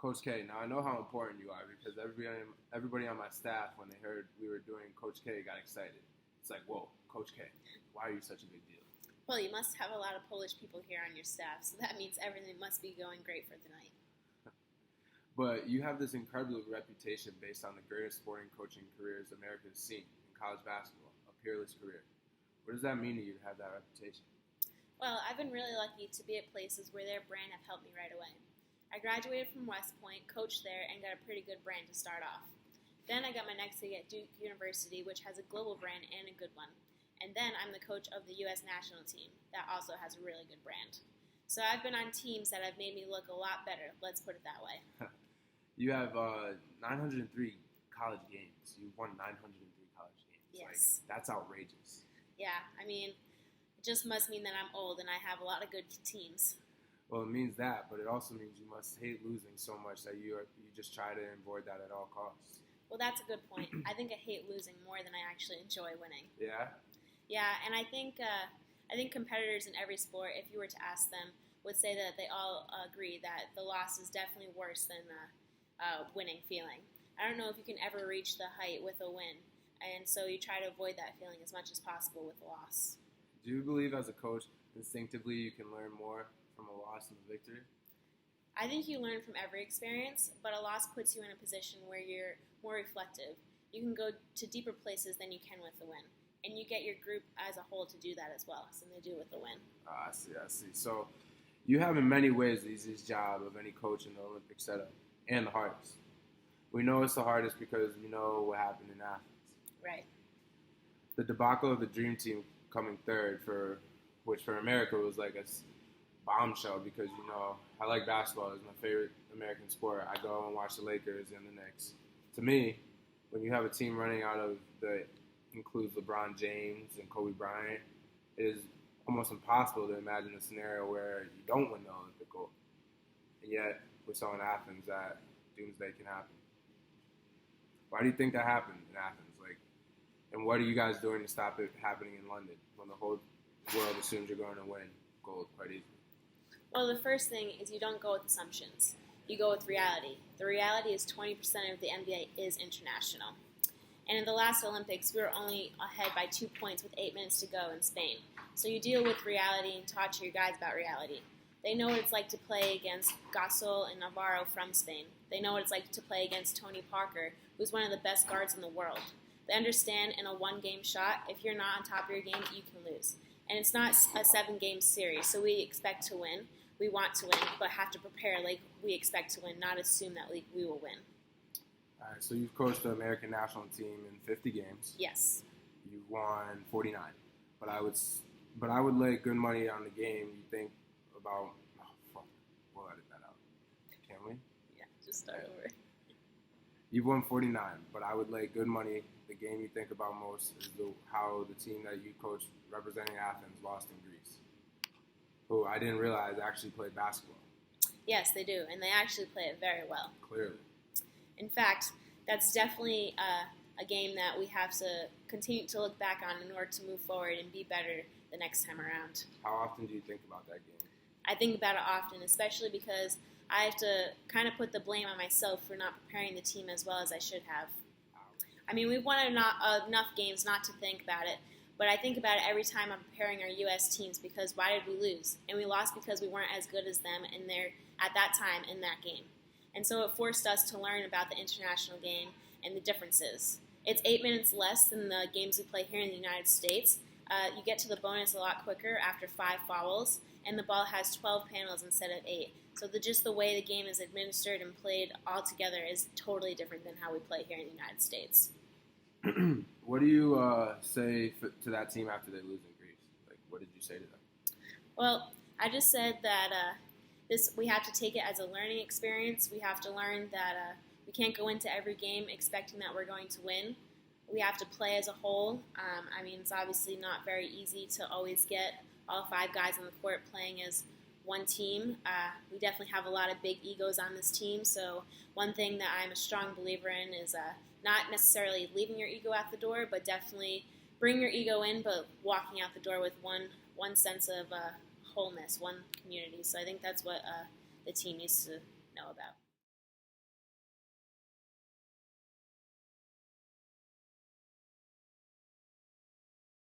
Coach K, now I know how important you are because everybody on my staff, when they heard we were doing Coach K, got excited. It's like, whoa, Coach K, why are you such a big deal? Well, you must have a lot of Polish people here on your staff, so that means everything must be going great for tonight. But you have this incredible reputation based on the greatest sporting coaching careers America has seen in college basketball, a peerless career. What does that mean to you to have that reputation? Well, I've been really lucky to be at places where their brand have helped me right away. I graduated from West Point, coached there, and got a pretty good brand to start off. Then I got my next gig at Duke University, which has a global brand and a good one. And then I'm the coach of the U.S. national team. That also has a really good brand. So I've been on teams that have made me look a lot better, let's put it that way. You have 903 college games. You've won 903 college games. Yes. That's outrageous. Yeah, I mean, it just must mean that I'm old and I have a lot of good teams. Well, it means that, but it also means you must hate losing so much that you just try to avoid that at all costs. Well, that's a good point. I think I hate losing more than I actually enjoy winning. Yeah? Yeah, and I think competitors in every sport, if you were to ask them, would say that they all agree that the loss is definitely worse than the winning feeling. I don't know if you can ever reach the height with a win, and so you try to avoid that feeling as much as possible with a loss. Do you believe as a coach, instinctively you can learn more from a loss than a victory? I think you learn from every experience, but a loss puts you in a position where you're more reflective. You can go to deeper places than you can with a win. And you get your group as a whole to do that as well, than they do with a win. I see. So you have in many ways the easiest job of any coach in the Olympic setup, and the hardest. We know it's the hardest because we know what happened in Athens. Right. The debacle of the Dream Team coming third, which for America was like a bombshell because, I like basketball. It's my favorite American sport. I go and watch the Lakers and the Knicks. To me, when you have a team running out of includes LeBron James and Kobe Bryant, it is almost impossible to imagine a scenario where you don't win the Olympic gold. And yet, we saw in Athens that doomsday can happen. Why do you think that happened in Athens? And what are you guys doing to stop it happening in London when the whole world assumes you're going to win gold quite easily? Well, the first thing is you don't go with assumptions. You go with reality. The reality is 20% of the NBA is international. And in the last Olympics, we were only ahead by 2 points with 8 minutes to go in Spain. So you deal with reality and talk to your guys about reality. They know what it's like to play against Gasol and Navarro from Spain. They know what it's like to play against Tony Parker, who's one of the best guards in the world. They understand in a one-game shot, if you're not on top of your game, you can lose. And it's not a 7-game series, so we expect to win. We want to win, but have to prepare like we expect to win, not assume that we will win. All right, so you've coached the American national team in 50 games. Yes. You've won 49. But I would lay good money on the game. You think about, we'll edit that out. Can we? Yeah, just start over. You've won 49, but I would lay good money. The game you think about most is how the team that you coached representing Athens lost in Greece, who I didn't realize actually played basketball. Yes, they do, and they actually play it very well. Clearly. In fact, that's definitely a game that we have to continue to look back on in order to move forward and be better the next time around. How often do you think about that game? I think about it often, especially because I have to kind of put the blame on myself for not preparing the team as well as I should have. I mean, we've won enough games not to think about it, but I think about it every time I'm preparing our U.S. teams because why did we lose? And we lost because we weren't as good as them at that time in that game. And so it forced us to learn about the international game and the differences. It's 8 minutes less than the games we play here in the United States. You get to the bonus a lot quicker after 5 fouls, and the ball has 12 panels instead of 8. So just the way the game is administered and played all together is totally different than how we play here in the United States. What do you say to that team after they lose in Greece? What did you say to them? Well, I just said that we have to take it as a learning experience. We have to learn that we can't go into every game expecting that we're going to win. We have to play as a whole. It's obviously not very easy to always get all 5 guys on the court playing as one team. We definitely have a lot of big egos on this team, so one thing that I'm a strong believer in is not necessarily leaving your ego at the door, but definitely bring your ego in, but walking out the door with one sense of wholeness, one community. So I think that's what the team needs to know about.